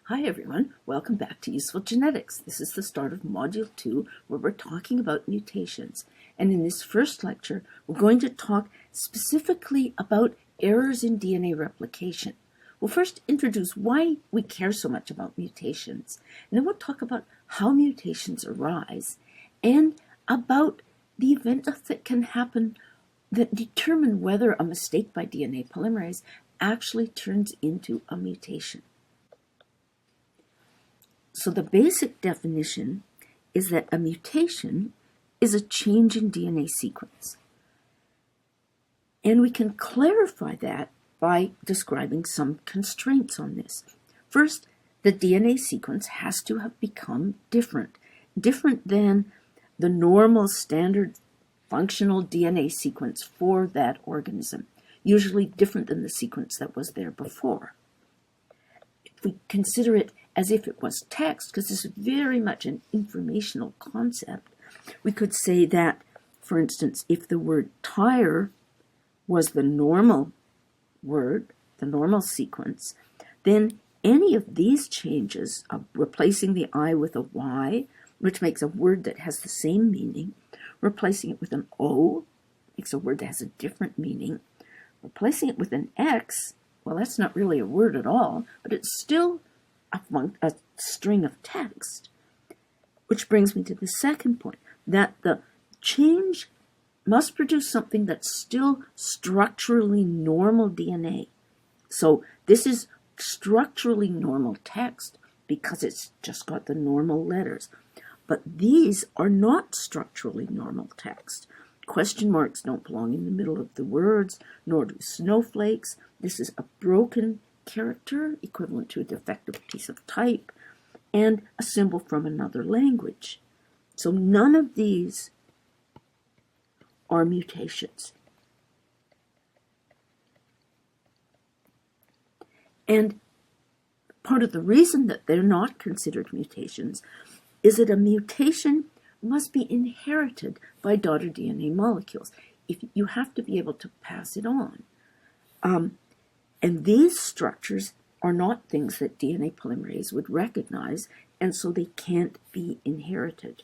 Hi everyone, welcome back to Useful Genetics. This is the start of Module 2 where we're talking about mutations. And in this first lecture, we're going to talk specifically about errors in DNA replication. We'll first introduce why we care so much about mutations, and then we'll talk about how mutations arise and about the events that can happen that determine whether a mistake by DNA polymerase actually turns into a mutation. So the basic definition is that a mutation is a change in DNA sequence. And we can clarify that by describing some constraints on this. First, the DNA sequence has to have become different than the normal standard functional DNA sequence for that organism, usually different than the sequence that was there before. If we consider it as if it was text, because this is very much an informational concept, we could say that, for instance, if the word tire was the normal word, the normal sequence, then any of these changes of replacing the I with a Y, which makes a word that has the same meaning, replacing it with an O, makes a word that has a different meaning, replacing it with an X, well, that's not really a word at all, but it's still a string of text. Which brings me to the second point, that the change must produce something that's still structurally normal DNA. So this is structurally normal text because it's just got the normal letters. But these are not structurally normal text. Question marks don't belong in the middle of the words, nor do snowflakes. This is a broken character, equivalent to a defective piece of type, and a symbol from another language. So none of these are mutations. And part of the reason that they're not considered mutations is that a mutation must be inherited by daughter DNA molecules. If you have to be able to pass it on. And these structures are not things that DNA polymerase would recognize, and so they can't be inherited.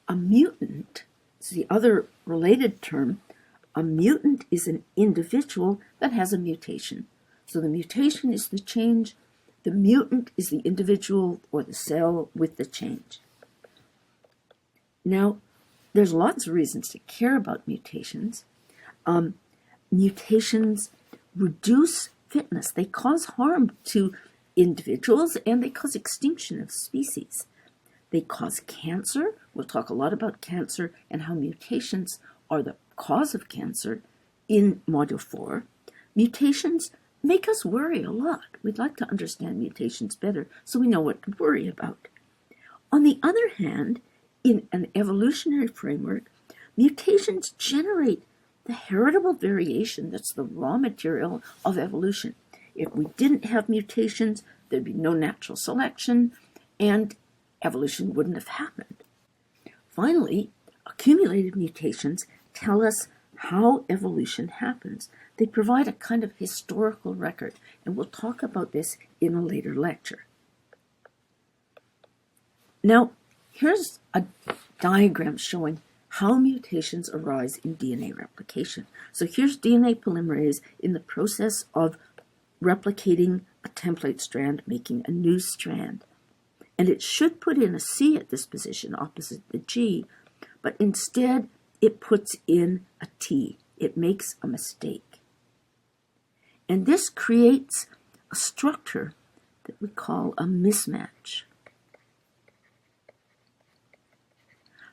A mutant is the other related term. A mutant is an individual that has a mutation. So the mutation is the change, the mutant is the individual or the cell with the change. Now, there's lots of reasons to care about mutations. Mutations reduce fitness. They cause harm to individuals and they cause extinction of species. They cause cancer. We'll talk a lot about cancer and how mutations are the cause of cancer in Module 4. Mutations make us worry a lot. We'd like to understand mutations better so we know what to worry about. On the other hand, in an evolutionary framework, mutations generate the heritable variation that's the raw material of evolution. If we didn't have mutations, there'd be no natural selection, and evolution wouldn't have happened. Finally, accumulated mutations tell us how evolution happens. They provide a kind of historical record, and we'll talk about this in a later lecture. Now, here's a diagram showing how mutations arise in DNA replication. So here's DNA polymerase in the process of replicating a template strand, making a new strand. And it should put in a C at this position opposite the G, but instead it puts in a T. It makes a mistake. And this creates a structure that we call a mismatch.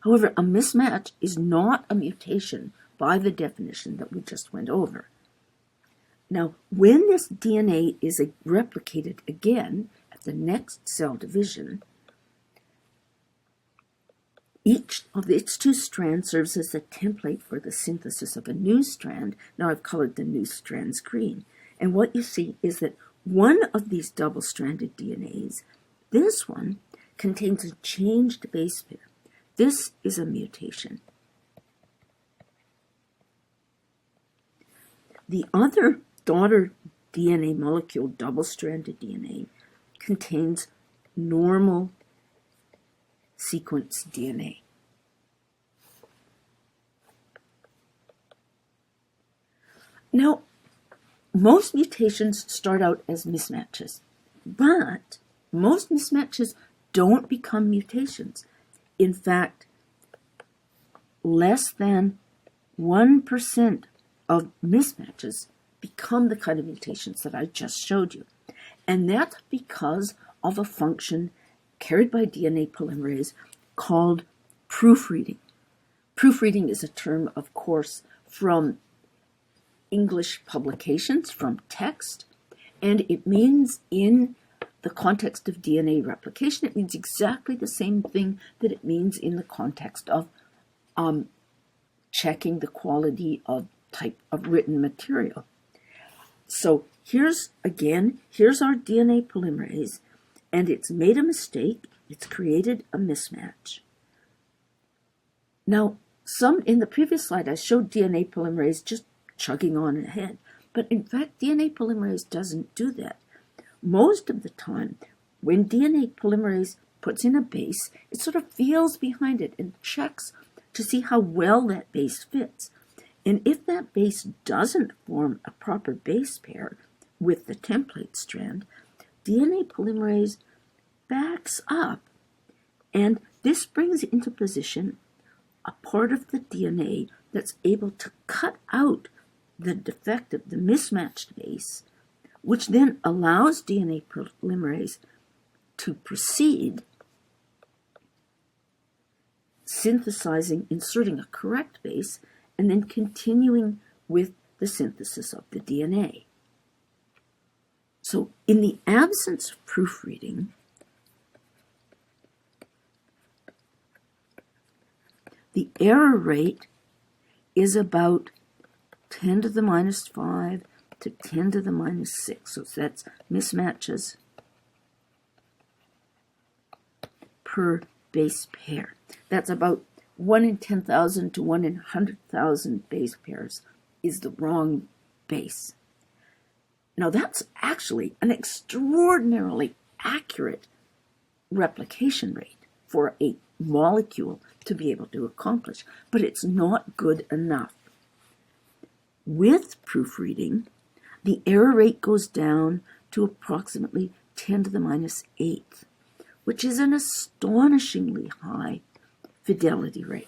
However, a mismatch is not a mutation by the definition that we just went over. Now, when this DNA is replicated again at the next cell division, each of its two strands serves as a template for the synthesis of a new strand. Now I've colored the new strands green. And what you see is that one of these double-stranded DNAs, this one, contains a changed base pair. This is a mutation. The other daughter DNA molecule, double-stranded DNA, contains normal sequence DNA. Now, most mutations start out as mismatches, but most mismatches don't become mutations. In fact, less than 1% of mismatches become the kind of mutations that I just showed you. And that's because of a function carried by DNA polymerase called proofreading. Proofreading is a term, of course, from English publications, from text, and it means in the context of DNA replication, it means exactly the same thing that it means in the context of checking the quality of type of written material. So here's our DNA polymerase, and it's made a mistake. It's created a mismatch. Now, in the previous slide, I showed DNA polymerase just chugging on ahead. But in fact, DNA polymerase doesn't do that. Most of the time, when DNA polymerase puts in a base, it sort of feels behind it and checks to see how well that base fits. And if that base doesn't form a proper base pair with the template strand, DNA polymerase backs up, and this brings into position a part of the DNA that's able to cut out the defective, the mismatched base, which then allows DNA polymerase to proceed synthesizing, inserting a correct base, and then continuing with the synthesis of the DNA. So in the absence of proofreading, the error rate is about 10 to the minus 5 to 10 to the minus 6. So that's mismatches per base pair. That's about 1 in 10,000 to 1 in 100,000 base pairs is the wrong base. Now that's actually an extraordinarily accurate replication rate for a molecule to be able to accomplish, but it's not good enough. With proofreading, the error rate goes down to approximately 10 to the minus 8th, which is an astonishingly high fidelity rate.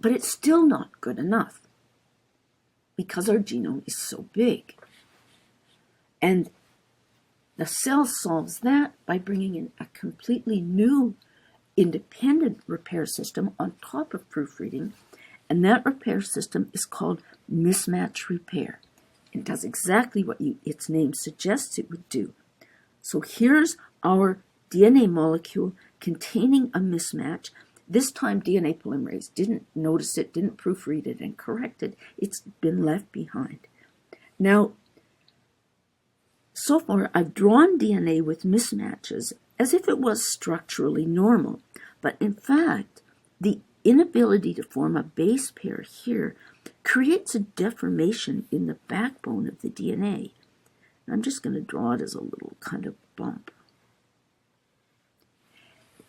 But it's still not good enough because our genome is so big. And the cell solves that by bringing in a completely new independent repair system on top of proofreading, and that repair system is called mismatch repair. It does exactly what its name suggests it would do. So here's our DNA molecule containing a mismatch. This time DNA polymerase didn't notice it, didn't proofread it and correct it. It's been left behind. Now, so far I've drawn DNA with mismatches as if it was structurally normal. But in fact, the inability to form a base pair here creates a deformation in the backbone of the DNA. I'm just going to draw it as a little kind of bump.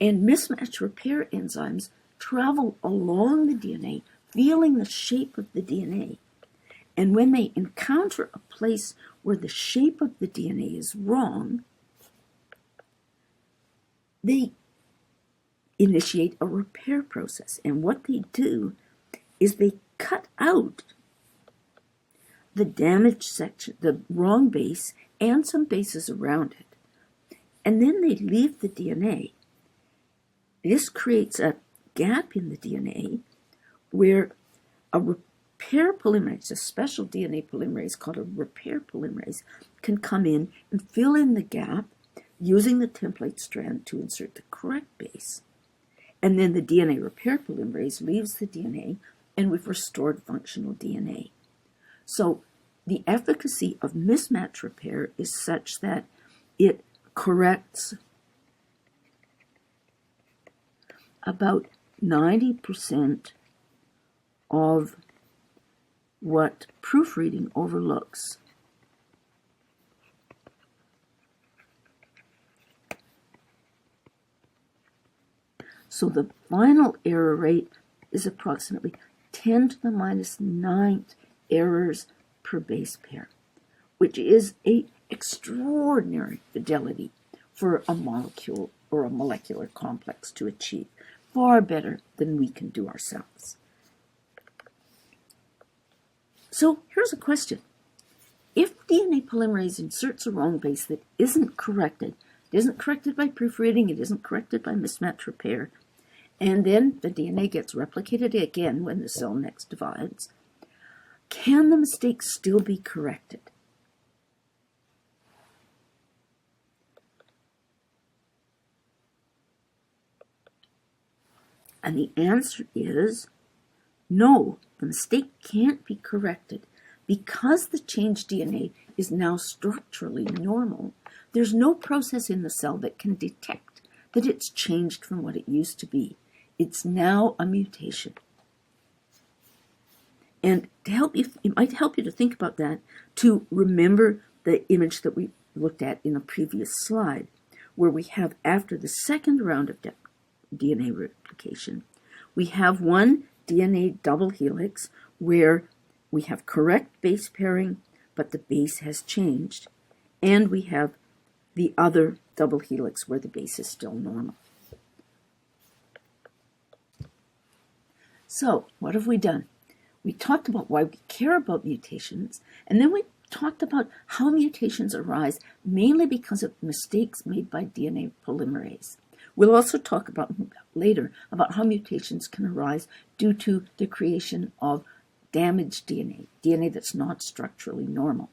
And mismatch repair enzymes travel along the DNA, feeling the shape of the DNA. And when they encounter a place where the shape of the DNA is wrong, they initiate a repair process. And what they do is they cut out the damaged section, the wrong base, and some bases around it. And then they leave the DNA. This creates a gap in the DNA where a repair polymerase, a special DNA polymerase called a repair polymerase, can come in and fill in the gap using the template strand to insert the correct base. And then the DNA repair polymerase leaves the DNA, and we've restored functional DNA. So the efficacy of mismatch repair is such that it corrects about 90% of what proofreading overlooks. So the final error rate is approximately 10 to the minus 9th errors per base pair, which is an extraordinary fidelity for a molecule or a molecular complex to achieve, far better than we can do ourselves. So here's a question. If DNA polymerase inserts a wrong base that isn't corrected by proofreading, it isn't corrected by mismatch repair, and then the DNA gets replicated again when the cell next divides, can the mistake still be corrected? And the answer is no, the mistake can't be corrected. Because the changed DNA is now structurally normal, there's no process in the cell that can detect that it's changed from what it used to be. It's now a mutation. And to help you, it might help you to think about that, to remember the image that we looked at in a previous slide, where we have, after the second round of DNA replication, we have one DNA double helix where we have correct base pairing, but the base has changed, and we have the other double helix where the base is still normal. So, what have we done? We talked about why we care about mutations, and then we talked about how mutations arise mainly because of mistakes made by DNA polymerase. We'll also talk about later about how mutations can arise due to the creation of damaged DNA, DNA that's not structurally normal.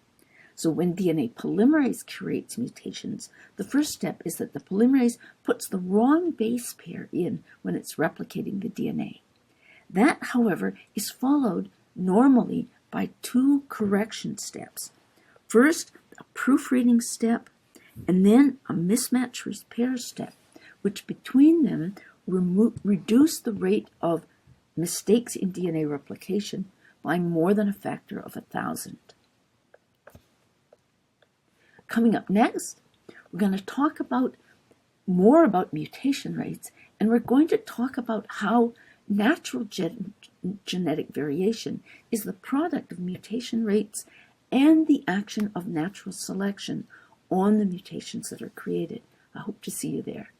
So when DNA polymerase creates mutations, the first step is that the polymerase puts the wrong base pair in when it's replicating the DNA. That, however, is followed normally by two correction steps. First, a proofreading step, and then a mismatch repair step, which between them reduce the rate of mistakes in DNA replication by more than a factor of 1,000. Coming up next, we're going to talk more about mutation rates, and we're going to talk about how natural genetic variation is the product of mutation rates and the action of natural selection on the mutations that are created. I hope to see you there.